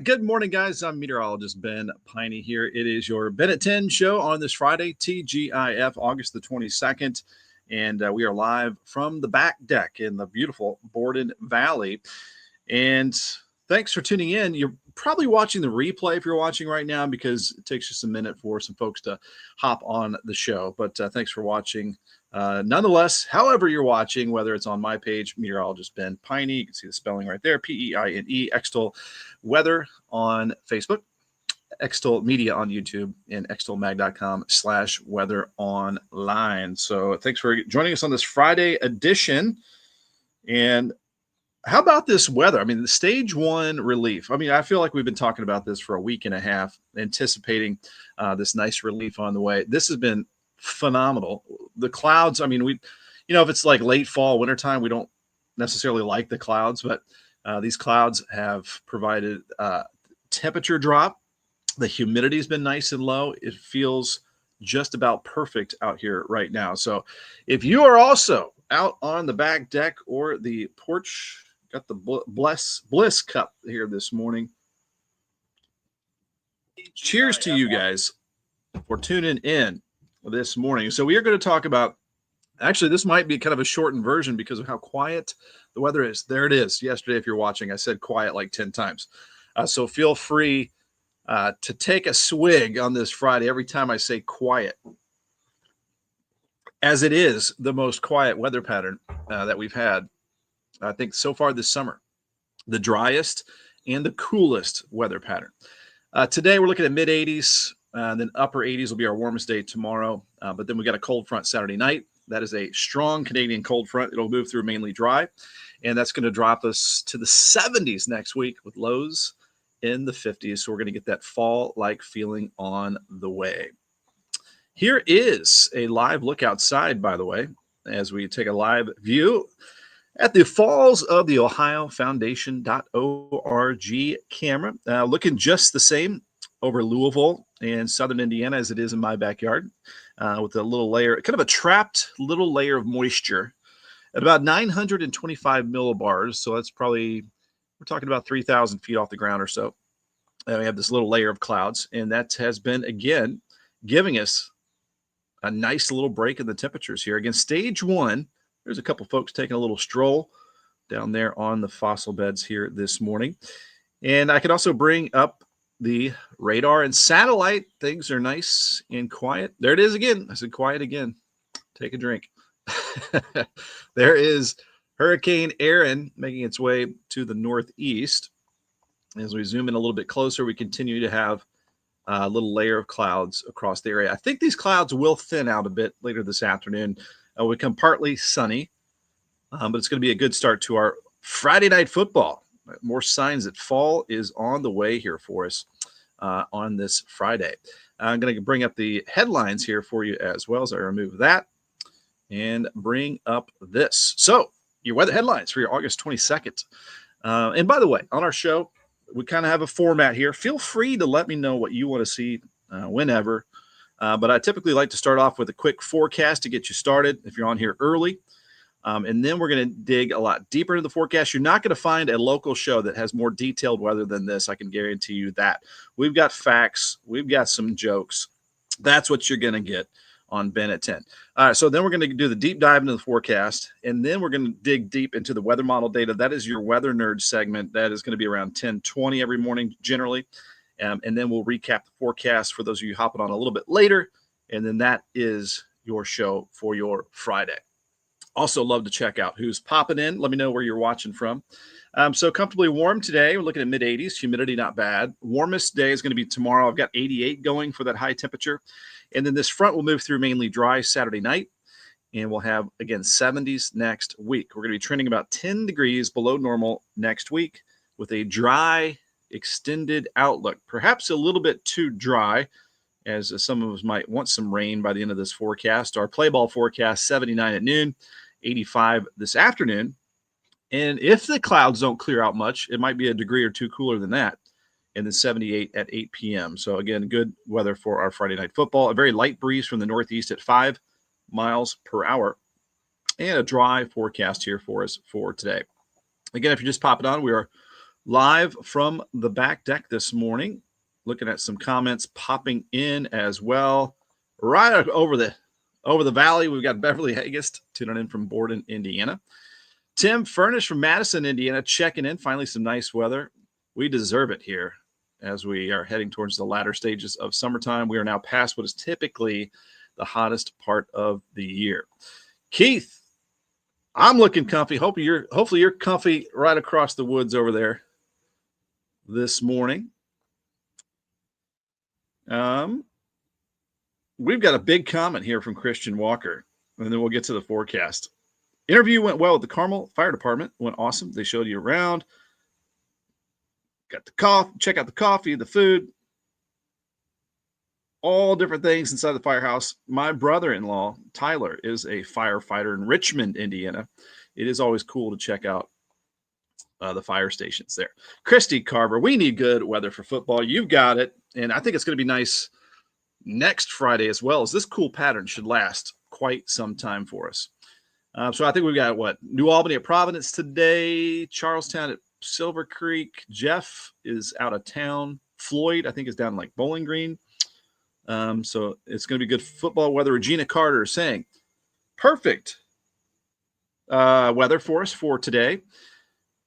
Good morning, guys. I'm meteorologist Ben Peine here. It is your Ben at 10 show on this Friday, TGIF, August the 22nd. And we are live from the back deck in the beautiful Borden Valley. And thanks for tuning in. You're probably watching the replay if you're watching right now because it takes just a minute for some folks to hop on the show. But thanks for watching. Nonetheless, however you're watching, whether it's on my page, Meteorologist Ben Peine, you can see the spelling right there, Peine, Extol Weather on Facebook, Extol Media on YouTube, and extolmag.com/weather online. So thanks for joining us on this Friday edition. And how about this weather? I mean, the stage one relief. I mean, I feel like we've been talking about this for a week and a half, anticipating this nice relief on the way. This has been phenomenal. The clouds, I mean, if it's like late fall, wintertime, we don't necessarily like the clouds, but these clouds have provided temperature drop. The humidity has been nice and low. It feels just about perfect out here right now. So if you are also out on the back deck or the porch, got the Bliss cup here this morning. Cheers to you guys for tuning in this morning. So we are going to talk about, actually, this might be kind of a shortened version because of how quiet the weather is. There it is. Yesterday, if you're watching, I said quiet like 10 times. So feel free to take a swig on this Friday every time I say quiet, as it is the most quiet weather pattern that we've had, I think, so far this summer. The driest and the coolest weather pattern. Today, we're looking at mid-80s. Then upper 80s will be our warmest day tomorrow. But then we got a cold front Saturday night. That is a strong Canadian cold front. It'll move through mainly dry. And that's going to drop us to the 70s next week with lows in the 50s. So we're going to get that fall-like feeling on the way. Here is a live look outside, by the way, as we take a live view at the Falls of the Ohio Foundation.org camera. Looking just the same over Louisville and southern Indiana as it is in my backyard, with a little layer, kind of a trapped little layer of moisture at about 925 millibars. So that's probably, we're talking about 3,000 feet off the ground or so. And we have this little layer of clouds, and that has been, again, giving us a nice little break in the temperatures here. Again, stage one, there's a couple folks taking a little stroll down there on the fossil beds here this morning. And I could also bring up the radar and satellite. Things are nice and quiet. There it is again. I said quiet again. Take a drink. There is Hurricane Erin making its way to the northeast. As we zoom in a little bit closer, we continue to have a little layer of clouds across the area. I think these clouds will thin out a bit later this afternoon. Will become partly sunny, but it's going to be a good start to our Friday night football. More signs that fall is on the way here for us on this Friday. I'm going to bring up the headlines here for you as well as I remove that and bring up this. So your weather headlines for your August 22nd. And by the way, on our show, we kind of have a format here. Feel free to let me know what you want to see whenever. But I typically like to start off with a quick forecast to get you started if you're on here early. And then we're going to dig a lot deeper into the forecast. You're not going to find a local show that has more detailed weather than this. I can guarantee you that. We've got facts. We've got some jokes. That's what you're going to get on Ben at 10. All right, so then we're going to do the deep dive into the forecast, and then we're going to dig deep into the weather model data. That is your Weather Nerd segment. That is going to be around 10:20 every morning generally. And then we'll recap the forecast for those of you hopping on a little bit later. And then that is your show for your Friday. Also love to check out who's popping in. Let me know where you're watching from. So comfortably warm today. We're looking at mid-80s. Humidity not bad. Warmest day is going to be tomorrow. I've got 88 going for that high temperature. And then this front will move through mainly dry Saturday night. And we'll have, again, 70s next week. We're going to be trending about 10 degrees below normal next week with a dry, extended outlook. Perhaps a little bit too dry, as some of us might want some rain by the end of this forecast. Our play ball forecast, 79 at noon, 85 this afternoon. And if the clouds don't clear out much, it might be a degree or two cooler than that. And then 78 at 8 p.m. So, again, good weather for our Friday night football. A very light breeze from the northeast at 5 miles per hour. And a dry forecast here for us for today. Again, if you're just popping on, we are live from the back deck this morning. Looking at some comments popping in as well. Right over the valley, we've got Beverly Hagist tuning in from Borden, Indiana. Tim Furnish from Madison, Indiana, checking in. Finally, some nice weather. We deserve it here as we are heading towards the latter stages of summertime. We are now past what is typically the hottest part of the year. Keith, I'm looking comfy. Hopefully you're comfy right across the woods over there this morning. We've got a big comment here from Christian Walker, and then we'll get to the forecast. Interview went well with the Carmel Fire Department. Went awesome. They showed you around. Got the coffee. Check out the coffee, the food, all different things inside the firehouse. My brother-in-law, Tyler, is a firefighter in Richmond, Indiana. It is always cool to check out the fire stations there. Christy Carver, we need good weather for football. You've got it. And I think it's going to be nice next Friday as well, as this cool pattern should last quite some time for us. So I think we've got, New Albany at Providence today, Charlestown at Silver Creek. Jeff is out of town. Floyd, I think, is down like Bowling Green. So it's going to be good football weather. Regina Carter is saying, perfect weather for us for today.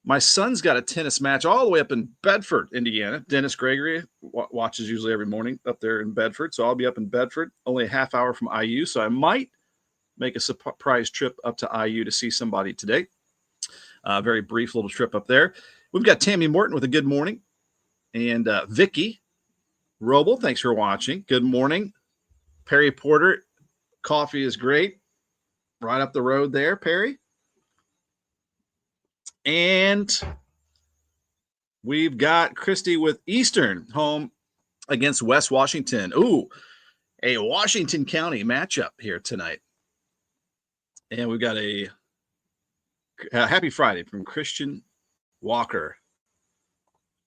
My son's got a tennis match all the way up in Bedford, Indiana. Dennis Gregory watches usually every morning up there in Bedford. So I'll be up in Bedford, only a half hour from IU. So I might make a surprise trip up to IU to see somebody today. Very brief little trip up there. We've got Tammy Morton with a good morning. And Vicky Roble, thanks for watching. Good morning. Perry Porter, coffee is great. Right up the road there, Perry. And we've got Christy with Eastern home against West Washington. Ooh, a Washington County matchup here tonight. And we've got a happy Friday from Christian Walker.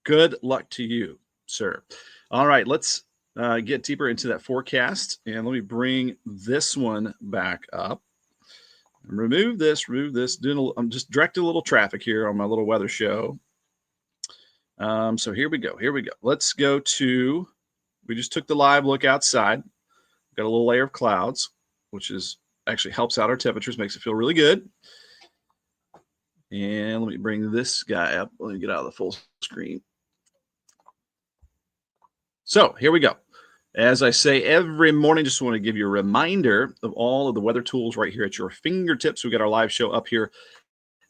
Good luck to you, sir. All right, let's get deeper into that forecast. And let me bring this one back up. Remove this. I'm just directing a little traffic here on my little weather show. So here we go. Let's go to, we just took the live look outside. Got a little layer of clouds, which is actually helps out our temperatures, makes it feel really good. And let me bring this guy up. Let me get out of the full screen. So here we go. As I say every morning, just want to give you a reminder of all of the weather tools right here at your fingertips. We've got our live show up here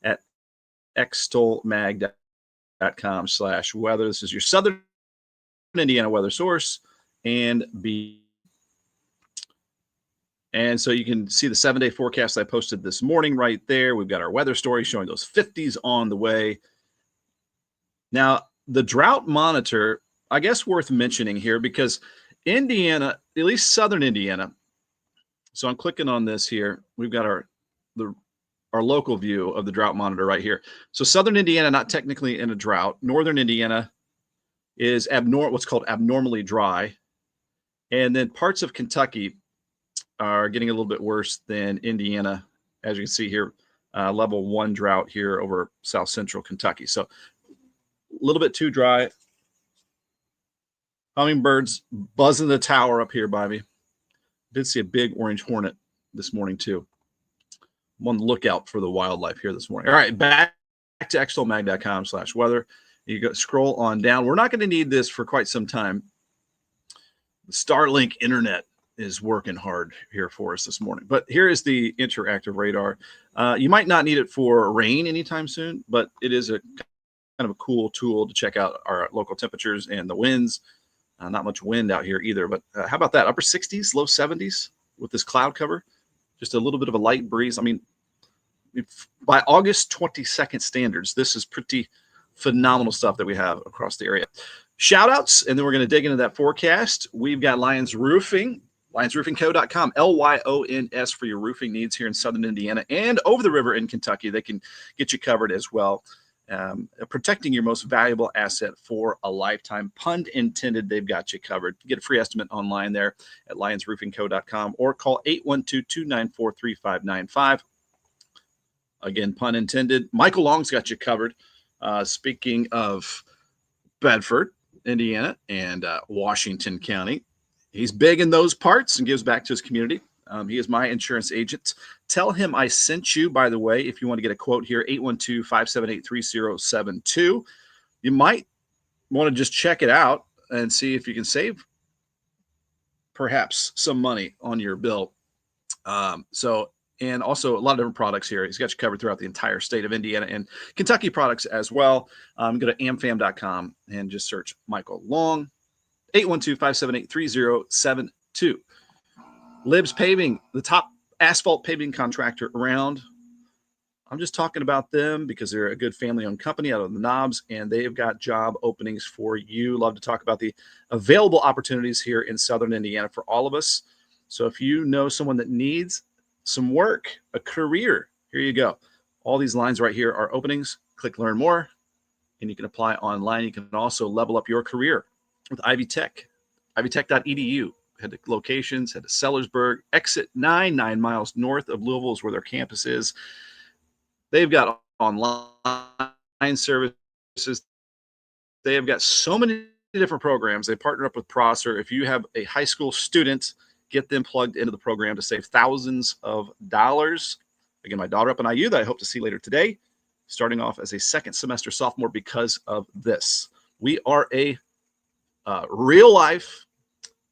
at extolmag.com/weather. This is your Southern Indiana weather source and so you can see the 7-day forecast I posted this morning right there. We've got our weather story showing those 50s on the way. Now, the drought monitor, I guess worth mentioning here because Indiana, at least Southern Indiana. So I'm clicking on this here. We've got our local view of the drought monitor right here. So Southern Indiana, not technically in a drought. Northern Indiana is what's called abnormally dry. And then parts of Kentucky are getting a little bit worse than Indiana. As you can see here, level 1 drought here over South Central Kentucky. So a little bit too dry. Hummingbirds buzzing the tower up here by me. Did see a big orange hornet this morning too. I'm on the lookout for the wildlife here this morning. All right, back to extolmag.com/weather. You go scroll on down. We're not going to need this for quite some time. The Starlink internet is working hard here for us this morning. But here is the interactive radar. You might not need it for rain anytime soon, but it is a kind of a cool tool to check out our local temperatures and the winds. Not much wind out here either, but how about that? Upper 60s, low 70s with this cloud cover. Just a little bit of a light breeze. I mean, by August 22nd standards, this is pretty phenomenal stuff that we have across the area. Shout outs, and then we're going to dig into that forecast. We've got Lyons Roofing, LyonsRoofingCo.com, LYONS for your roofing needs here in Southern Indiana and over the river in Kentucky. They can get you covered as well. Protecting your most valuable asset for a lifetime. Pun intended, they've got you covered. Get a free estimate online there at LyonsRoofingCo.com or call 812-294-3595. Again, pun intended. Michael Long's got you covered. Speaking of Bedford, Indiana, and Washington County, he's big in those parts and gives back to his community. He is my insurance agent. Tell him I sent you, by the way, if you want to get a quote here, 812-578-3072. You might want to just check it out and see if you can save perhaps some money on your bill. And also a lot of different products here. He's got you covered throughout the entire state of Indiana and Kentucky products as well. Go to amfam.com and just search Michael Long, 812-578-3072. Libs Paving, the top asphalt paving contractor around. I'm just talking about them because they're a good family-owned company out of the Knobs, and they've got job openings for you. Love to talk about the available opportunities here in Southern Indiana for all of us. So if you know someone that needs some work, a career, here you go. All these lines right here are openings. Click Learn More, and you can apply online. You can also level up your career with Ivy Tech, ivytech.edu. Head to locations, head to Sellersburg, exit 9 miles north of Louisville is where their campus is. They've got online services. They have got so many different programs. They partner up with Prosser. If you have a high school student, get them plugged into the program to save thousands of dollars. Again, my daughter up in IU that I hope to see later today, starting off as a second semester sophomore because of this. We are a real-life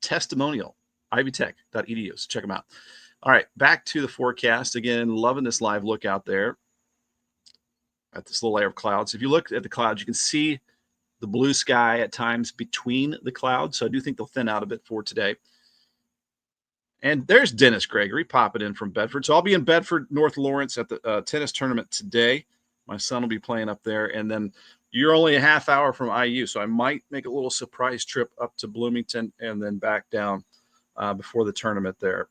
testimonial, ivytech.edu. So check them out. All right, back to the forecast. Again, loving this live look out there at this little layer of clouds. If you look at the clouds, you can see the blue sky at times between the clouds. So I do think they'll thin out a bit for today. And there's Dennis Gregory popping in from Bedford. So I'll be in Bedford, North Lawrence at the tennis tournament today. My son will be playing up there. And then you're only a half hour from IU. So I might make a little surprise trip up to Bloomington and then back down before the tournament there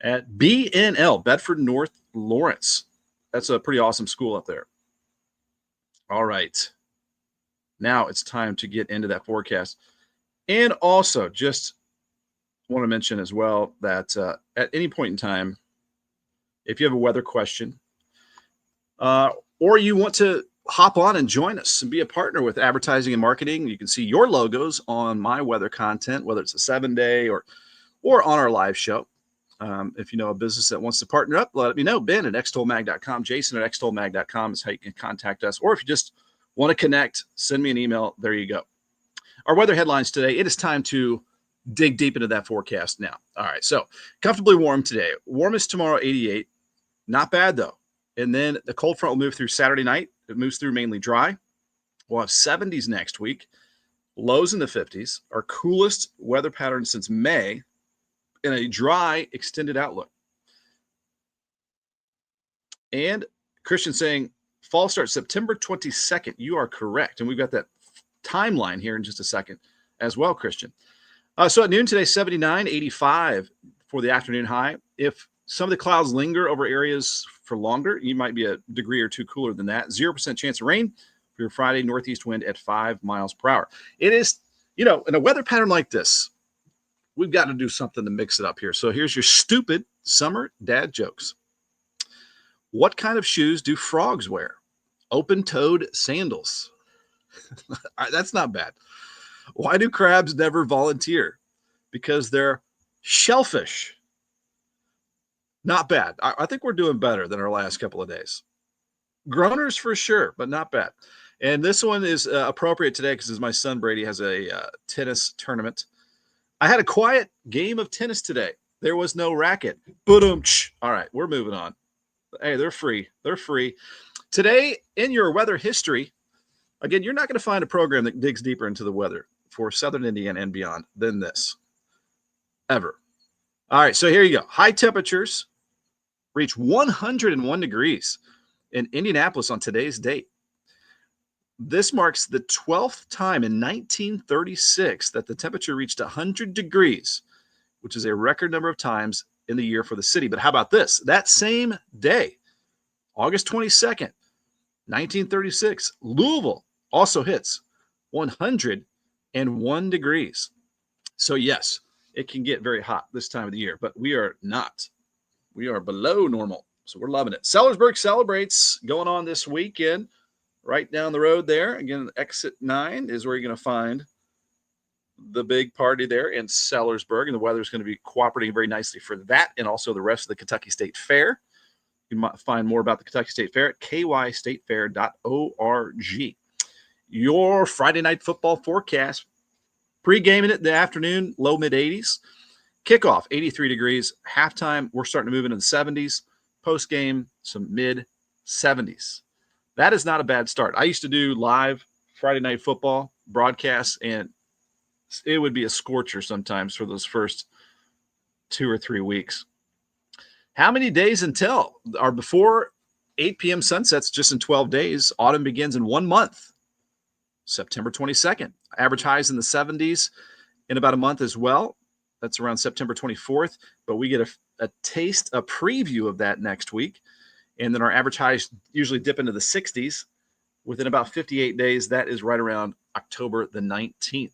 at BNL, Bedford North Lawrence. That's a pretty awesome school up there. All right. Now it's time to get into that forecast. And also just want to mention as well that at any point in time, if you have a weather question or you want to hop on and join us and be a partner with advertising and marketing, you can see your logos on my weather content, whether it's a 7-day or on our live show. If you know a business that wants to partner up, let me know. Ben at extolmag.com, Jason at extolmag.com is how you can contact us. Or if you just want to connect, send me an email. There you go. Our weather headlines today. It is time to dig deep into that forecast now. All right, so comfortably warm today. Warmest tomorrow, 88. Not bad, though. And then the cold front will move through Saturday night. It moves through mainly dry. We'll have 70s next week, lows in the 50s, our coolest weather pattern since May, in a dry, extended outlook. And Christian saying, fall starts September 22nd. You are correct. And we've got that timeline here in just a second as well, Christian. So at noon today, 79, 85 for the afternoon high. If some of the clouds linger over areas for longer, you might be a degree or two cooler than that. 0% chance of rain for your Friday, northeast wind at 5 miles per hour. It is, in a weather pattern like this, we've got to do something to mix it up here. So here's your stupid summer dad jokes. What kind of shoes do frogs wear? Open-toed sandals. That's not bad. Why do crabs never volunteer? Because they're shellfish. Not bad. I think we're doing better than our last couple of days. Groaners for sure, but not bad. And this one is appropriate today because my son Brady has a tennis tournament. I had a quiet game of tennis today. There was no racket. Ba-dum-tsh. All right, we're moving on. Hey, they're free. They're free. Today, in your weather history, again, you're not going to find a program that digs deeper into the weather for Southern Indiana and beyond than this, ever. All right, so here you go. High temperatures reach 101 degrees in Indianapolis on today's date. This marks the 12th time in 1936 that the temperature reached 100 degrees, which is a record number of times in the year for the city. But how about this? That same day, August 22nd, 1936, Louisville also hits 101 degrees. So yes, it can get very hot this time of the year, but we are not. We are below normal, so we're loving it. Sellersburg celebrates going on this weekend. right down the road there. Again, exit 9 is where you're going to find the big party there in Sellersburg, and the weather's going to be cooperating very nicely for that and also the rest of the Kentucky State Fair. You might find more about the Kentucky State Fair at kystatefair.org. Your Friday night football forecast. Pre-game in the afternoon, low mid 80s. Kickoff, 83 degrees. Halftime, we're starting to move into the 70s. Post-game, some mid 70s. That is not a bad start. I used to do live Friday night football broadcasts, and it would be a scorcher sometimes for those first 2 or 3 weeks. How many days until are before 8 p.m. sunsets just in 12 days? Autumn begins in 1 month, September 22nd. Average highs in the 70s in about a month as well. That's around September 24th, but we get a taste, a preview of that next week. And then our average highs usually dip into the 60s within about 58 days. That is right around October the 19th.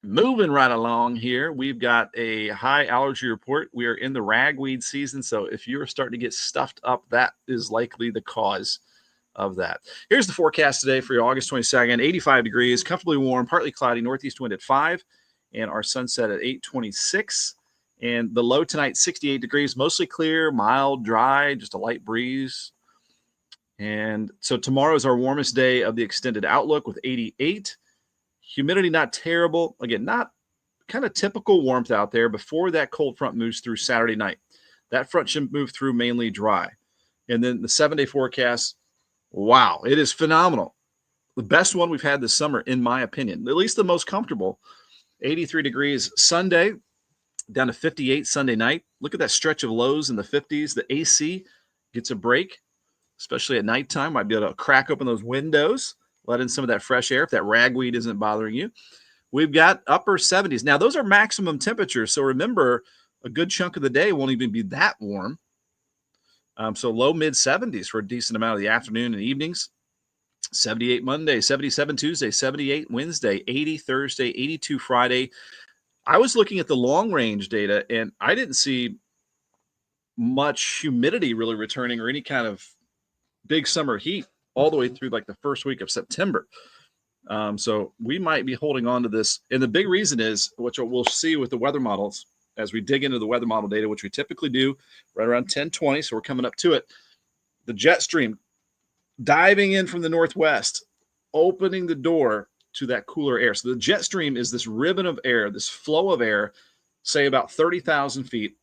Moving right along here, we've got a high allergy report. We are in the ragweed season, so if you're starting to get stuffed up, that is likely the cause of that. Here's the forecast today for your August 22nd. 85 degrees, comfortably warm, partly cloudy, northeast wind at 5, and our sunset at 8:26. And the low tonight, 68 degrees, mostly clear, mild, dry, just a light breeze. And so tomorrow is our warmest day of the extended outlook with 88. Humidity not terrible. Again, not kind of typical warmth out there before that cold front moves through Saturday night. That front should move through mainly dry. And then the 7-day forecast, wow, it is phenomenal. The best one we've had this summer, in my opinion, at least the most comfortable. 83 degrees Sunday, down to 58 Sunday night. Look at that stretch of lows in the 50s. The AC gets a break, especially at nighttime. Might be able to crack open those windows, let in some of that fresh air if that ragweed isn't bothering you. We've got upper 70s. Now, those are maximum temperatures, so remember, a good chunk of the day won't even be that warm. So low mid 70s for a decent amount of the afternoon and evenings. 78 Monday, 77 Tuesday, 78 Wednesday, 80 Thursday, 82 Friday. I was looking at the long range data, and I didn't see much humidity really returning or any kind of big summer heat all the way through like the first week of September. So we might be holding on to this. And the big reason is, which we'll see with the weather models as we dig into the weather model data, which we typically do right around 10:20. So we're coming up to it. The jet stream diving in from the northwest, opening the door to that cooler air. So the jet stream is this ribbon of air, this flow of air, say about 30,000 feet.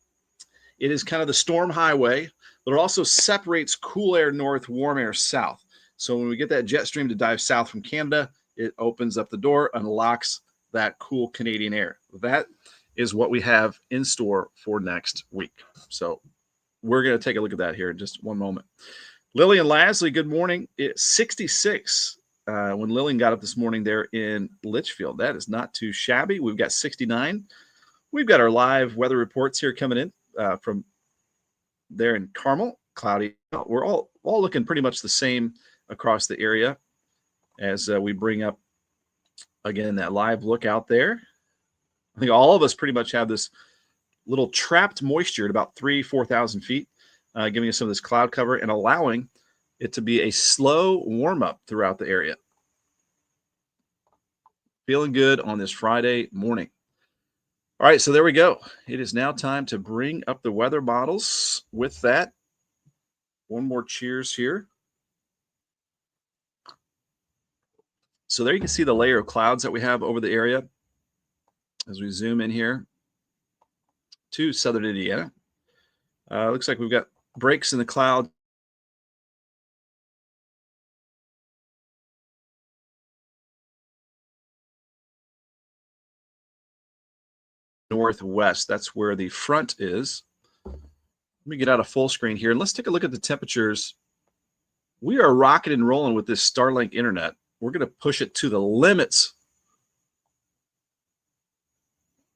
It is kind of the storm highway, but it also separates cool air north, warm air south. So when we get that jet stream to dive south from Canada, it opens up the door, unlocks that cool Canadian air. That is what we have in store for next week. So we're going to take a look at that here in just one moment. Lillian Lasley, good morning. It's 66 when Lillian got up this morning there in Litchfield. That is not too shabby. We've got 69. We've got our live weather reports here coming in from there in Carmel, cloudy. We're all looking pretty much the same across the area as we bring up, again, that live look out there. I think all of us pretty much have this little trapped moisture at about 4,000 feet, giving us some of this cloud cover and allowing it to be a slow warm-up throughout the area. Feeling good on this Friday morning. All right, so there we go. It is now time to bring up the weather models. With that, one more cheers here. So there you can see the layer of clouds that we have over the area as we zoom in here to southern Indiana. Looks like we've got breaks in the cloud. Northwest, that's where the front is. Let me get out a full screen here and let's take a look at the temperatures. We are rocking and rolling with this Starlink internet. We're going to push it to the limits.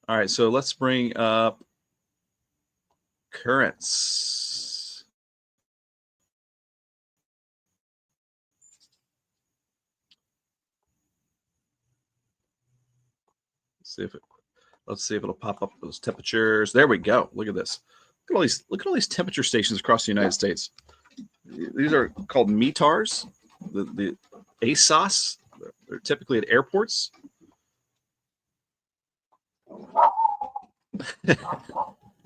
All right, so let's bring up currents. Let's see if it'll pop up those temperatures. There we go. Look at this. Look at all these temperature stations across the United States. These are called METARs. the ASOS. They're typically at airports.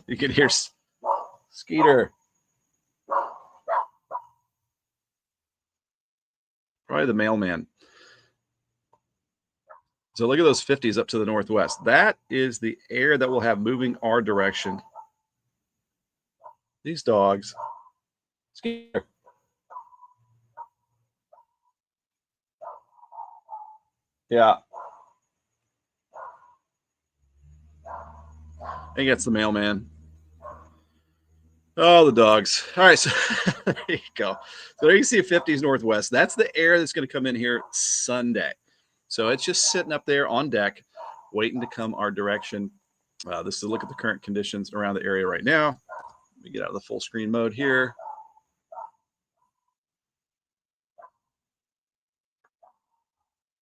You can hear Skeeter. Probably the mailman. So look at those 50s up to the northwest. That is the air that we'll have moving our direction. These dogs. Skeeter. Yeah. I think that's the mailman. Oh, the dogs. All right. So there you go. So there you see 50s northwest. That's the air that's going to come in here Sunday. So it's just sitting up there on deck, waiting to come our direction. This is a look at the current conditions around the area right now. Let me get out of the full screen mode here.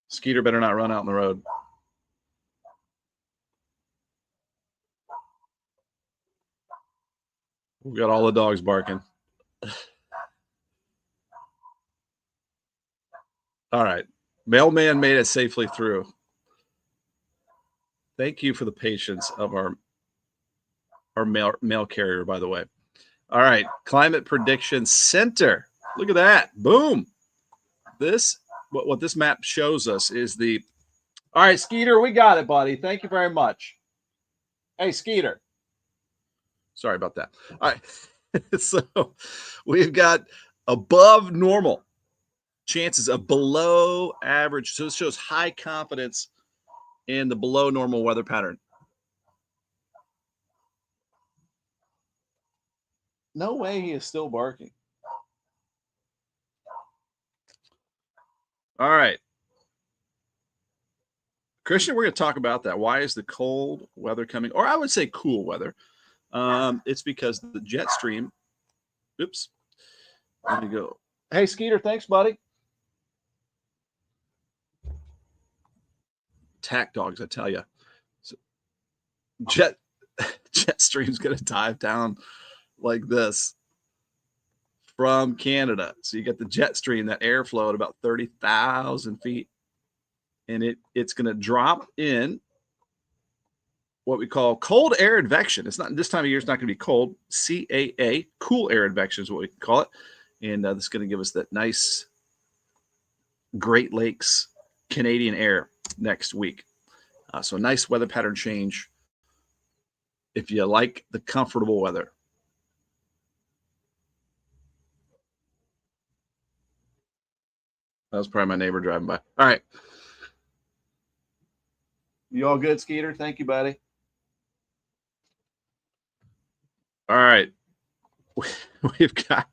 Skeeter better not run out in the road. We got all the dogs barking. All right. Mailman made it safely through. Thank you for the patience of our mail carrier, by the way. All right. Climate Prediction Center. Look at that. Boom. What this map shows us is the. All right, Skeeter, we got it, buddy. Thank you very much. Hey, Skeeter. Sorry about that. All right. So we've got above normal chances of below average. So this shows high confidence in the below normal weather pattern. No way he is still barking. All right. Christian, we're going to talk about that. Why is the cold weather coming? Or I would say cool weather. It's because the jet stream. Oops. Let me go. Hey, Skeeter, thanks, buddy. Tack dogs, I tell you. So jet stream's going to dive down like this from Canada. So you get the jet stream, that airflow at about 30,000 feet. And it's going to drop in what we call cold air advection. It's not this time of year. It's not going to be cold. CAA, cool air advection is what we call it. And this is going to give us that nice Great Lakes Canadian air next week. So nice weather pattern change if you like the comfortable weather. That was probably my neighbor driving by. All right. You all good, Skeeter? Thank you, buddy. All right. We've got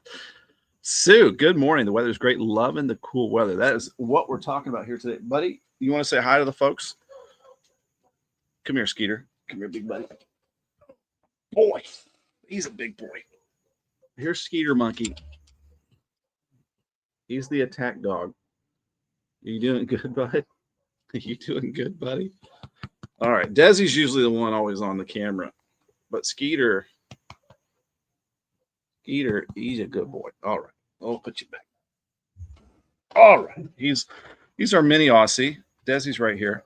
Sue. Good morning. The weather's great. Loving the cool weather. That is what we're talking about here today. Buddy, you want to say hi to the folks? Come here, Skeeter. Come here, big buddy. Boy. He's a big boy. Here's Skeeter Monkey. He's the attack dog. You doing good, bud? You doing good, buddy? All right. Desi's usually the one always on the camera. But Skeeter, he's a good boy. All right. I'll put you back. All right. He's our mini Aussie. Desi's right here.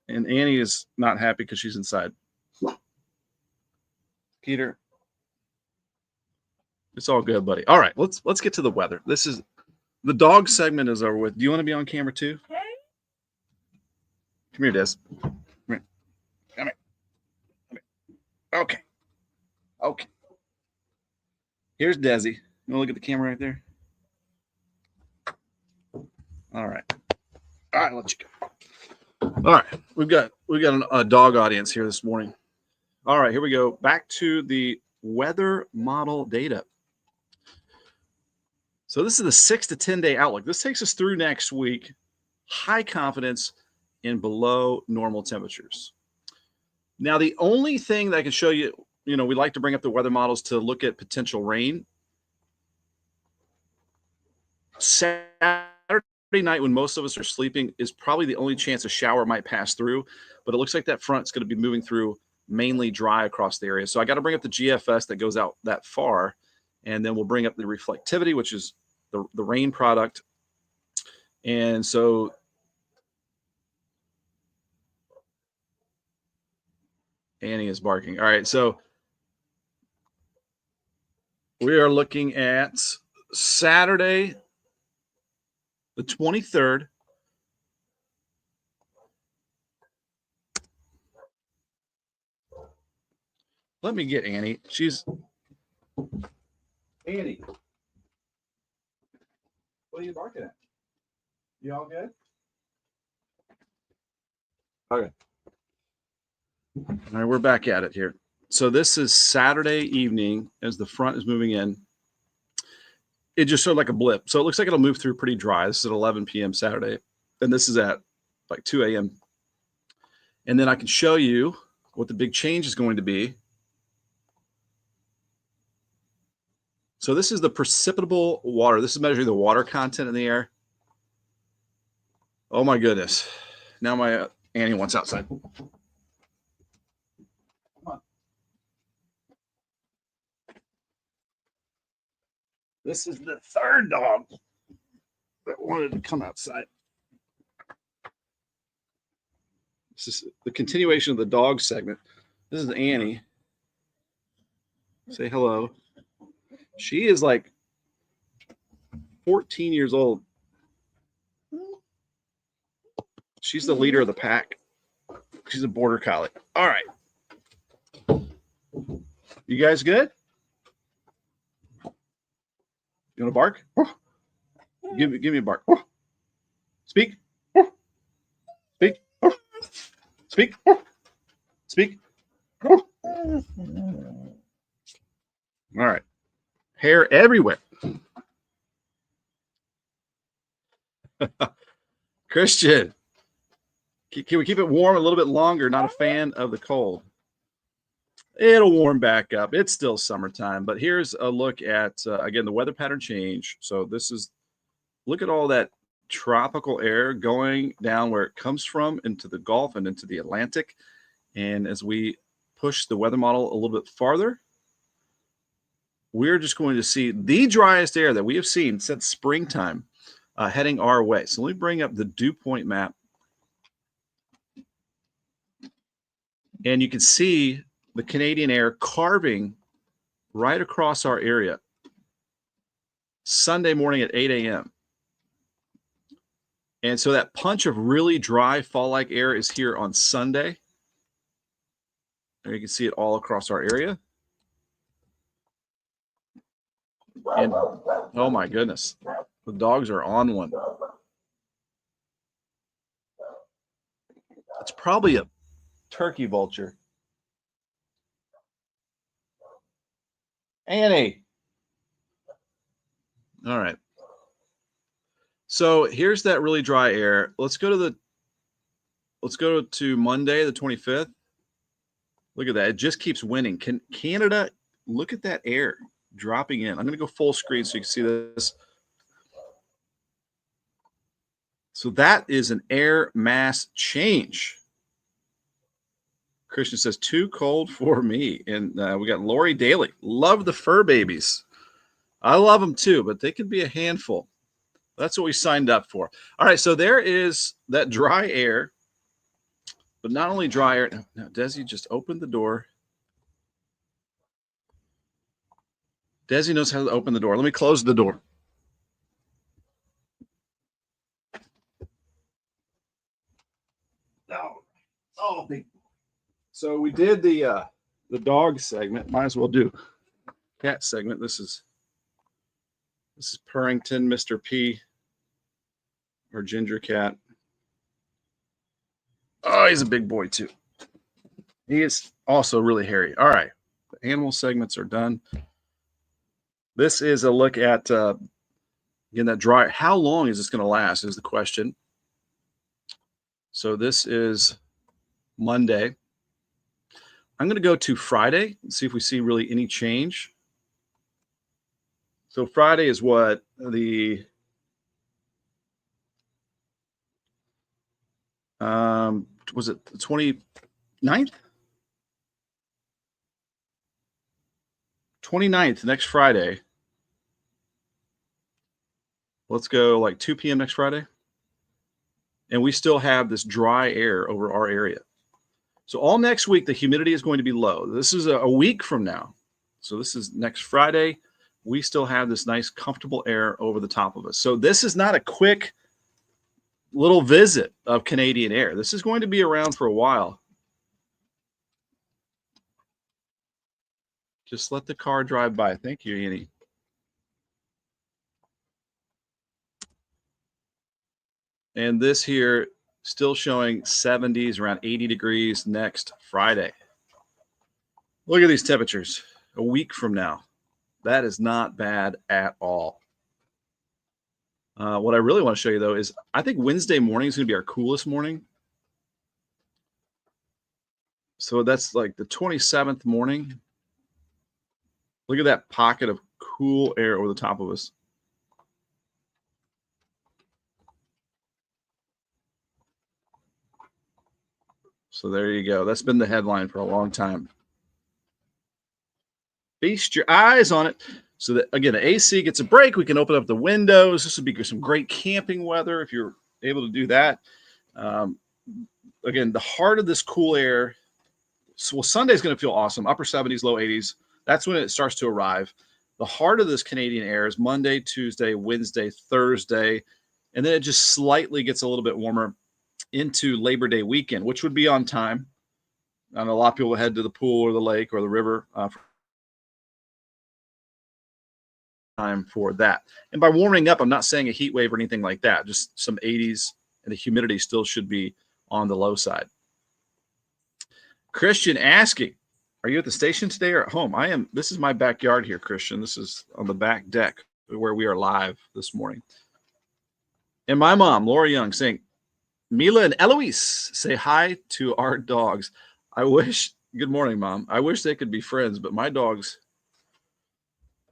And Annie is not happy because she's inside. Skeeter. It's all good, buddy. All right. Let's get to the weather. This is the dog segment is over with. Do you want to be on camera too? Hey. Come here, Des. Come here. Come here. Come here. Okay. Okay. Here's Desi. You want to look at the camera right there? All right. All right, let you go. All right. We've got a dog audience here this morning. All right, here we go. Back to the weather model data. So this is the 6 to 10 day outlook. This takes us through next week. High confidence in below normal temperatures. Now, the only thing that I can show you, we like to bring up the weather models to look at potential rain. Saturday night, when most of us are sleeping, is probably the only chance a shower might pass through. But it looks like that front's going to be moving through mainly dry across the area. So I got to bring up the GFS that goes out that far. And then we'll bring up the reflectivity, which is the rain product. And so Annie is barking. All right, so we are looking at Saturday, the 23rd. Let me get Annie. She's Annie. What are you barking at? You all good? Okay. All right, we're back at it here. So this is Saturday evening as the front is moving in. It just showed like a blip. So it looks like it'll move through pretty dry. This is at 11 p.m. Saturday. And this is at like 2 a.m. And then I can show you what the big change is going to be. So this is the precipitable water. This is measuring the water content in the air. Oh my goodness. Now my Annie wants outside. Come on. This is the third dog that wanted to come outside. This is the continuation of the dog segment. This is Annie. Say hello. She is like 14 years old. She's the leader of the pack. She's a border collie. All right. You guys good? You want to bark? Give me a bark. Speak. Speak. Speak. Speak. All right. Hair everywhere. Christian, can we keep it warm a little bit longer? Not a fan of the cold. It'll warm back up. It's still summertime, but here's a look at, again, the weather pattern change. So this is, look at all that tropical air going down where it comes from into the Gulf and into the Atlantic. And as we push the weather model a little bit farther, we're just going to see the driest air that we have seen since springtime heading our way. So let me bring up the dew point map. And you can see the Canadian air carving right across our area. Sunday morning at 8 a.m. And so that punch of really dry fall-like air is here on Sunday. And you can see it all across our area. And oh my goodness, the dogs are on one. It's probably a turkey vulture. Annie. All right. So here's that really dry air. Let's go to Monday, the 25th. Look at that. It just keeps winning. Canada, look at that air dropping in. I'm going to go full screen so you can see this. So that is an air mass change. Christian says, too cold for me. And we got Lori Daly. Love the fur babies. I love them too, but they can be a handful. That's what we signed up for. All right, so there is that dry air, but not only dry air. Now, Desi just opened the door. Desi knows how to open the door. Let me close the door. No. Oh, big. So we did the dog segment. Might as well do cat segment. This is Purrington, Mr. P, our ginger cat. Oh, he's a big boy too. He is also really hairy. All right, the animal segments are done. This is a look at again that dry. How long is this going to last? Is the question. So this is Monday. I'm going to go to Friday and see if we see really any change. So Friday is what, the was it the 29th? 29th, next Friday. Let's go like 2 p.m. next Friday. And we still have this dry air over our area. So all next week, the humidity is going to be low. This is a week from now. So this is next Friday. We still have this nice, comfortable air over the top of us. So this is not a quick little visit of Canadian air. This is going to be around for a while. Just let the car drive by. Thank you, Annie. And this here still showing 70s, around 80 degrees next Friday. Look at these temperatures a week from now. That is not bad at all. What I really want to show you, though, is I think Wednesday morning is going to be our coolest morning. So that's like the 27th morning. Look at that pocket of cool air over the top of us. So there you go. That's been the headline for a long time. Feast your eyes on it. So that, again, the AC gets a break. We can open up the windows. This would be some great camping weather if you're able to do that. Again, the heart of this cool air. So, well, Sunday's going to feel awesome. Upper 70s, low 80s. That's when it starts to arrive. The heart of this Canadian air is Monday, Tuesday, Wednesday, Thursday. And then it just slightly gets a little bit warmer into Labor Day weekend, which would be on time. I know a lot of people head to the pool or the lake or the river time for that. And by warming up, I'm not saying a heat wave or anything like that, just some 80s, and the humidity still should be on the low side. Christian asking, are you at the station today or at home? I am. This is my backyard here, Christian. This is on the back deck where we are live this morning. And my mom, Laura Young, saying, Mila and Eloise, say hi to our dogs. I wish, good morning, Mom. I wish they could be friends, but my dogs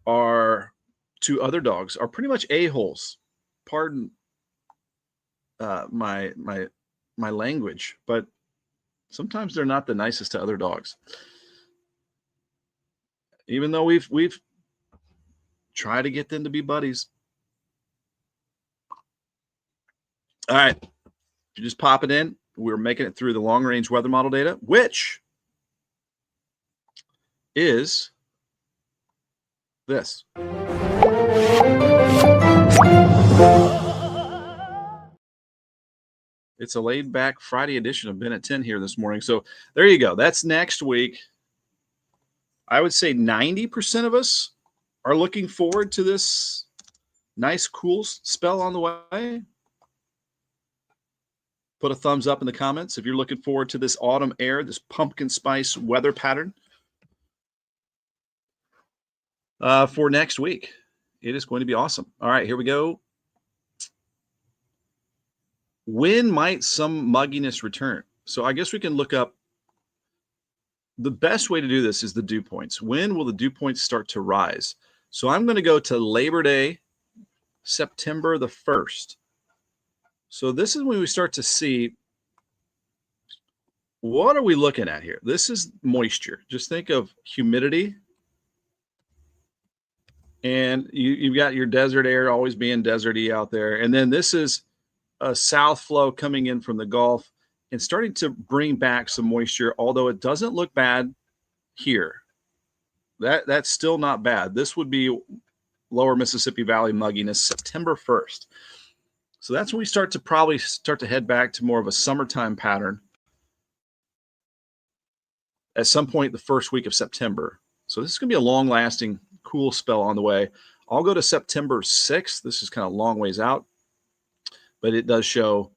are, to other dogs, are pretty much a-holes. Pardon my language, but sometimes they're not the nicest to other dogs. Even though we've tried to get them to be buddies. All right. You just pop it in. We're making it through the long-range weather model data, which is this. It's a laid-back Friday edition of Ben at 10 here this morning. So there you go. That's next week. I would say 90% of us are looking forward to this nice, cool spell on the way. Put a thumbs up in the comments if you're looking forward to this autumn air, this pumpkin spice weather pattern for next week. It is going to be awesome. All right, here we go. When might some mugginess return? So I guess we can look up. The best way to do this is the dew points. When will the dew points start to rise? So I'm going to go to Labor Day, September the 1st. So this is when we start to see, what are we looking at here? This is moisture. Just think of humidity. And you've got your desert air always being deserty out there. And then this is a south flow coming in from the Gulf and starting to bring back some moisture, although it doesn't look bad here. That's still not bad. This would be lower Mississippi Valley mugginess September 1st. So that's when we probably start to head back to more of a summertime pattern at some point the first week of September. So this is going to be a long-lasting, cool spell on the way. I'll go to September 6th. This is kind of a long ways out, but it does show,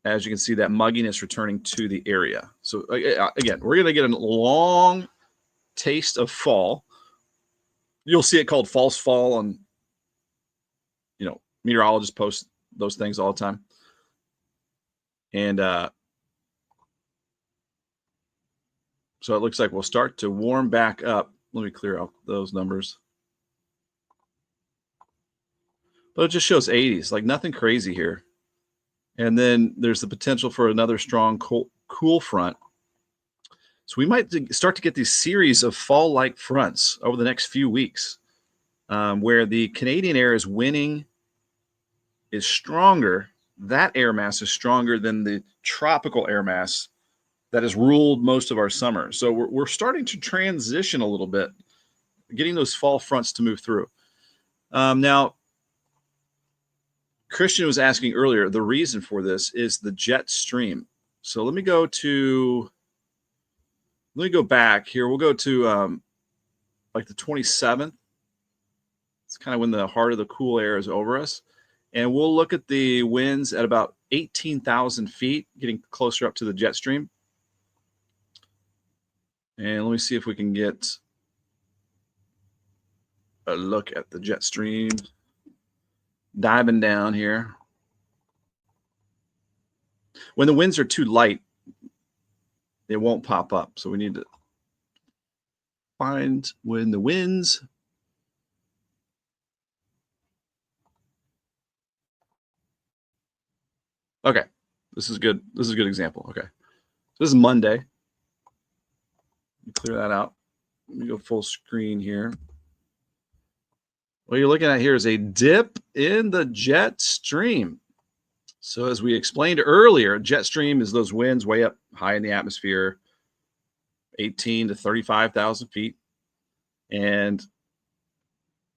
as you can see, that mugginess returning to the area. So again, we're going to get a long taste of fall. You'll see it called false fall, and meteorologists post those things all the time. And so it looks like we'll start to warm back up. Let me clear out those numbers. But it just shows 80s, like nothing crazy here. And then there's the potential for another strong cool front. So we might start to get these series of fall-like fronts over the next few weeks, where the Canadian air is winning is stronger. That air mass is stronger than the tropical air mass that has ruled most of our summer. So we're starting to transition a little bit, getting those fall fronts to move through. Now, Christian was asking earlier, the reason for this is the jet stream. So let me go back here. We'll go to like the 27th. It's kind of when the heart of the cool air is over us. And we'll look at the winds at about 18,000 feet, getting closer up to the jet stream. And let me see if we can get a look at the jet stream. Diving down here. When the winds are too light, it won't pop up. So we need to find when the winds. Okay, this is good. This is a good example. Okay, so this is Monday. Clear that out. Let me go full screen here. What you're looking at here is a dip in the jet stream. So as we explained earlier, jet stream is those winds way up high in the atmosphere, 18 to 35,000 feet. And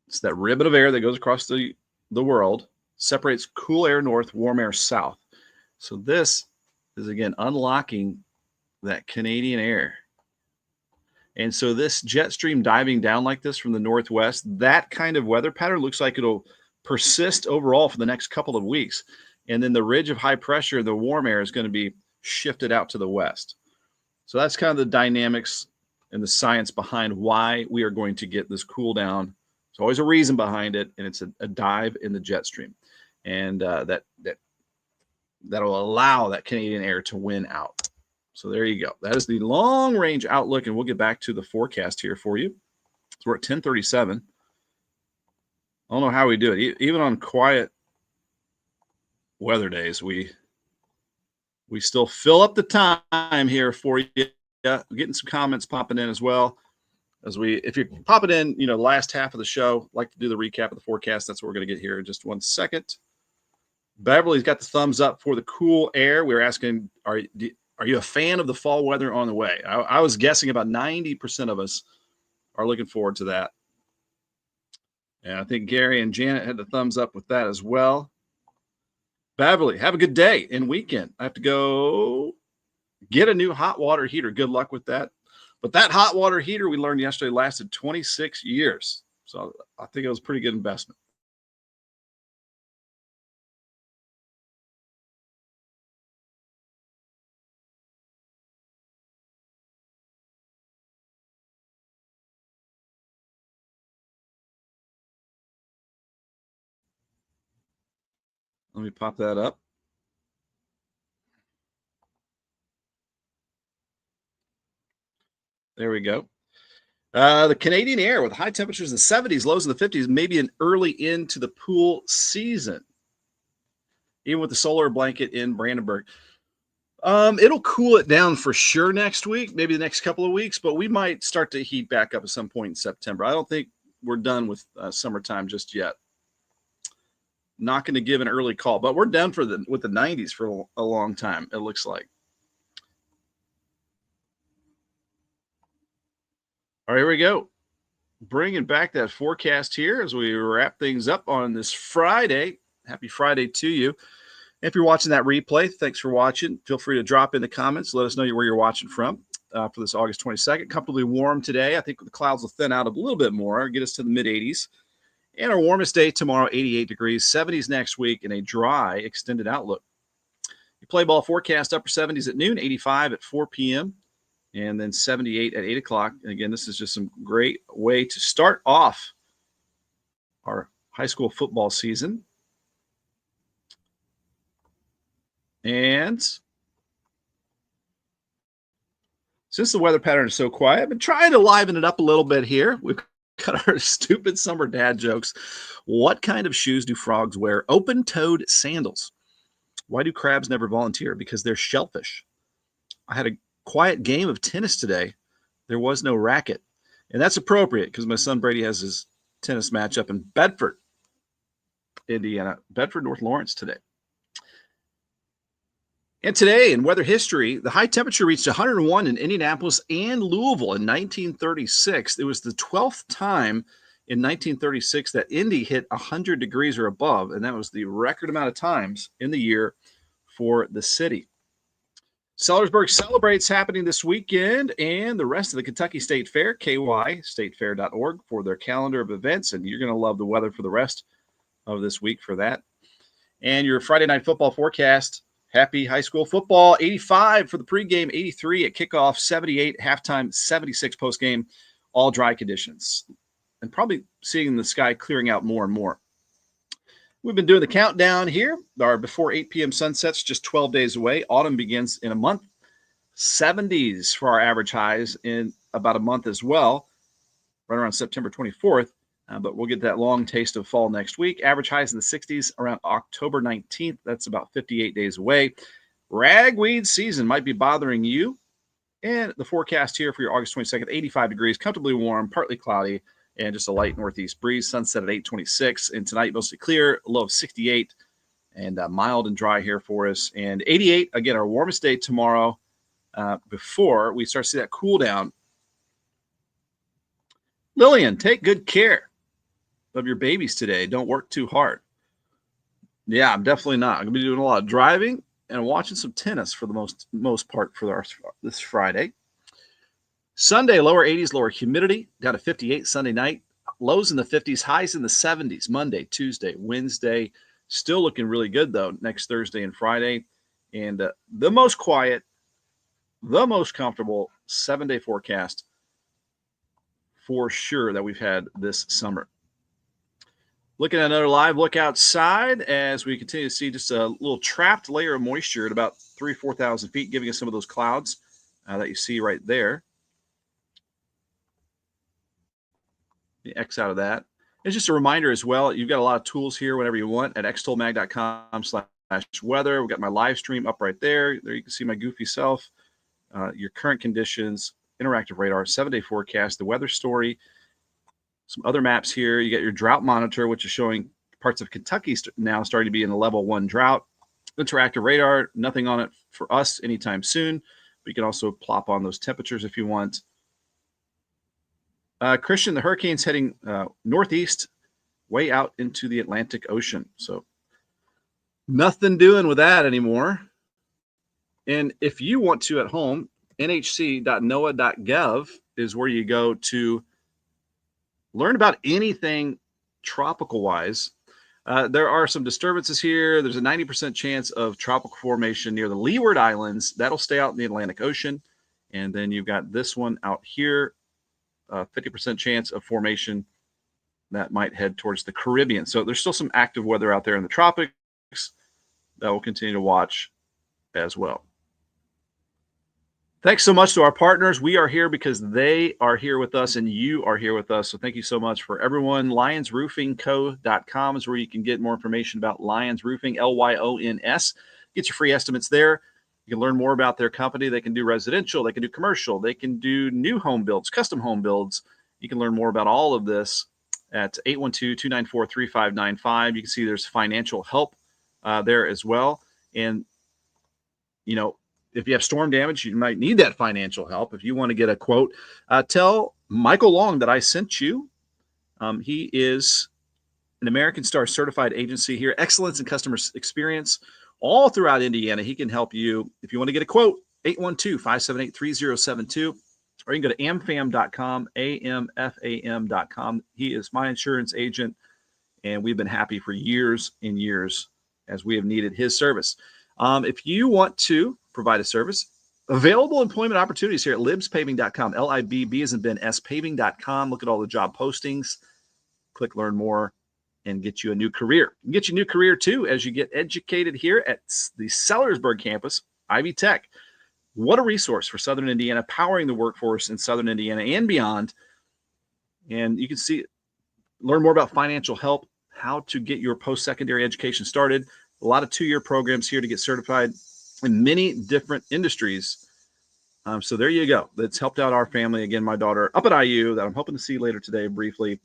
it's that ribbon of air that goes across the world, separates cool air north, warm air south. So this is, again, unlocking that Canadian air. And so this jet stream diving down like this from the northwest, that kind of weather pattern looks like it'll persist overall for the next couple of weeks. And then the ridge of high pressure, the warm air, is going to be shifted out to the west. So that's kind of the dynamics and the science behind why we are going to get this cool down. There's always a reason behind it, and it's a dive in the jet stream. And that'll allow that Canadian air to win out. So there you go. That is the long-range outlook, and we'll get back to the forecast here for you. So we're at 10:37. I don't know how we do it. Even on quiet weather days, we still fill up the time here for you. We're getting some comments popping in as well. If you're popping in, the last half of the show, like to do the recap of the forecast. That's what we're going to get here in just 1 second. Beverly's got the thumbs up for the cool air. We were asking, are you a fan of the fall weather on the way? I was guessing about 90% of us are looking forward to that. And I think Gary and Janet had the thumbs up with that as well. Beverly, have a good day and weekend. I have to go get a new hot water heater. Good luck with that. But that hot water heater we learned yesterday lasted 26 years. So I think it was a pretty good investment. Let me pop that up. There we go. The Canadian air with high temperatures in the 70s, lows in the 50s, maybe an early into the pool season. Even with the solar blanket in Brandenburg. It'll cool it down for sure next week, maybe the next couple of weeks, but we might start to heat back up at some point in September. I don't think we're done with summertime just yet. Not going to give an early call, but we're done with the 90s for a long time, it looks like. All right, here we go. Bringing back that forecast here as we wrap things up on this Friday. Happy Friday to you. If you're watching that replay, thanks for watching. Feel free to drop in the comments. Let us know where you're watching from for this August 22nd. Comfortably warm today. I think the clouds will thin out a little bit more, get us to the mid-80s. And our warmest day tomorrow, 88 degrees, 70s next week, and a dry extended outlook. You play ball forecast, upper 70s at noon, 85 at 4 p.m., and then 78 at 8 o'clock. And again, this is just some great way to start off our high school football season. And since the weather pattern is so quiet, I've been trying to liven it up a little bit here. We've got our stupid summer dad jokes. What kind of shoes do frogs wear? Open-toed sandals. Why do crabs never volunteer? Because they're shellfish. I had a quiet game of tennis today. There was no racket. And that's appropriate because my son Brady has his tennis match up in Bedford. Indiana, Bedford, North Lawrence today. And today in weather history, the high temperature reached 101 in Indianapolis and Louisville in 1936. It was the 12th time in 1936 that Indy hit 100 degrees or above, and that was the record amount of times in the year for the city. Sellersburg Celebrates happening this weekend, and the rest of the Kentucky State Fair, kystatefair.org, for their calendar of events, and you're going to love the weather for the rest of this week for that. And your Friday night football forecast: happy high school football, 85 for the pregame, 83 at kickoff, 78 halftime, 76 postgame, all dry conditions. And probably seeing the sky clearing out more and more. We've been doing the countdown here. Our before 8 p.m. sunsets just 12 days away. Autumn begins in a month. 70s for our average highs in about a month as well, right around September 24th. But we'll get that long taste of fall next week. Average highs in the 60s around October 19th. That's about 58 days away. Ragweed season might be bothering you. And the forecast here for your August 22nd, 85 degrees, comfortably warm, partly cloudy, and just a light northeast breeze. Sunset at 8:26. And tonight, mostly clear, a low of 68, and mild and dry here for us. And 88, again, our warmest day tomorrow before we start to see that cool down. Lillian, take good care of your babies today. Don't work too hard. Yeah, I'm definitely not. I'm going to be doing a lot of driving and watching some tennis for the most part for this Friday. Sunday, lower 80s, lower humidity, down to 58 Sunday night. Lows in the 50s, highs in the 70s. Monday, Tuesday, Wednesday. Still looking really good, though, next Thursday and Friday. And the most quiet, the most comfortable 7-day forecast for sure that we've had this summer. Looking at another live look outside as we continue to see just a little trapped layer of moisture at about 3,000 or 4,000 feet, giving us some of those clouds that you see right there. The X out of that. It's just a reminder as well, you've got a lot of tools here whenever you want at extolmag.com/weather. We've got my live stream up right there. There you can see my goofy self, your current conditions, interactive radar, 7-day forecast, the weather story, some other maps here. You got your drought monitor, which is showing parts of Kentucky now starting to be in a level 1 drought. Interactive radar, nothing on it for us anytime soon, but you can also plop on those temperatures if you want. Christian, the hurricane's heading northeast, way out into the Atlantic Ocean. So nothing doing with that anymore. And if you want to at home, nhc.noaa.gov is where you go to learn about anything tropical-wise. There are some disturbances here. There's a 90% chance of tropical formation near the Leeward Islands. That'll stay out in the Atlantic Ocean. And then you've got this one out here. 50% chance of formation that might head towards the Caribbean. So there's still some active weather out there in the tropics that we'll continue to watch as well. Thanks so much to our partners. We are here because they are here with us and you are here with us. So thank you so much for everyone. LionsRoofingCo.com is where you can get more information about Lions Roofing, Lyons. Get your free estimates there. You can learn more about their company. They can do residential. They can do commercial. They can do new home builds, custom home builds. You can learn more about all of this at 812-294-3595. You can see there's financial help there as well. And, you know, if you have storm damage, you might need that financial help. If you want to get a quote, tell Michael Long that I sent you. He is an American Star certified agency here. Excellence in customer experience all throughout Indiana. He can help you. If you want to get a quote, 812-578-3072, or you can go to amfam.com, amfam.com. He is my insurance agent, and we've been happy for years and years as we have needed his service. If you want to provide a service, available employment opportunities here at libspaving.com, L-I-B-B as in Ben, spaving.com. Look at all the job postings. Click learn more and get you a new career. You can get you a new career, too, as you get educated here at the Sellersburg campus, Ivy Tech. What a resource for Southern Indiana, powering the workforce in Southern Indiana and beyond. And you can see, learn more about financial help, how to get your post-secondary education started. A lot of 2-year programs here to get certified in many different industries. So there you go. That's helped out our family. Again, my daughter up at IU that I'm hoping to see later today briefly.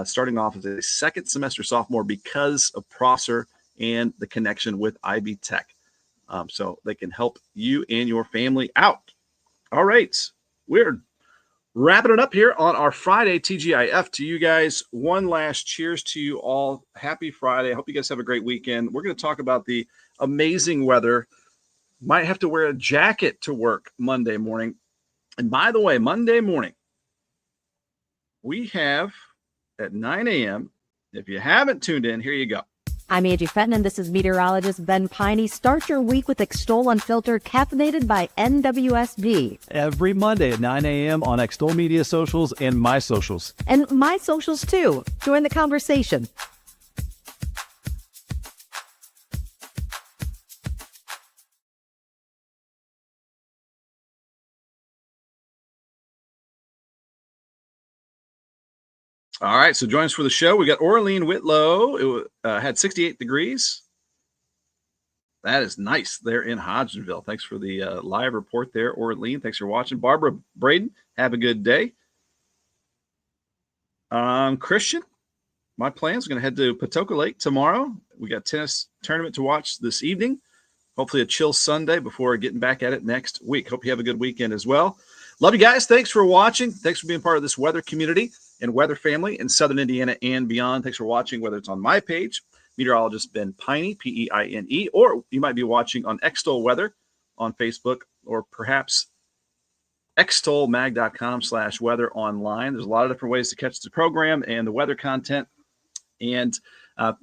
starting off as a second semester sophomore because of Prosser and the connection with IB Tech. So they can help you and your family out. All right. We're wrapping it up here on our Friday TGIF. To you guys, one last cheers to you all. Happy Friday. I hope you guys have a great weekend. We're going to talk about the amazing weather. Might have to wear a jacket to work Monday morning. And by the way, Monday morning, we have at 9 a.m. If you haven't tuned in, here you go. I'm Angie Fenton, and this is meteorologist Ben Peine. Start your week with Extol Unfiltered, caffeinated by NWSB. Every Monday at 9 a.m. on Extol Media Socials and My Socials. And My Socials, too. Join the conversation. All right, so join us for the show. We got Orlean Whitlow. It had 68 degrees. That is nice there in Hodgenville. Thanks for the live report there, Orlean. Thanks for watching. Barbara Braden, have a good day. Christian, my plans, going to head to Patoka Lake tomorrow. We got tennis tournament to watch this evening. Hopefully a chill Sunday before getting back at it next week. Hope you have a good weekend as well. Love you guys. Thanks for watching. Thanks for being part of this weather community and weather family in Southern Indiana and beyond. Thanks for watching, whether it's on my page, Meteorologist Ben Peine, P-E-I-N-E, or you might be watching on Extol Weather on Facebook, or perhaps extolmag.com/weather online. There's a lot of different ways to catch the program and the weather content. And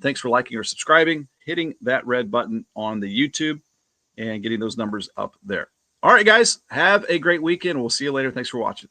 thanks for liking or subscribing, hitting that red button on the YouTube, and getting those numbers up there. All right, guys, have a great weekend. We'll see you later. Thanks for watching.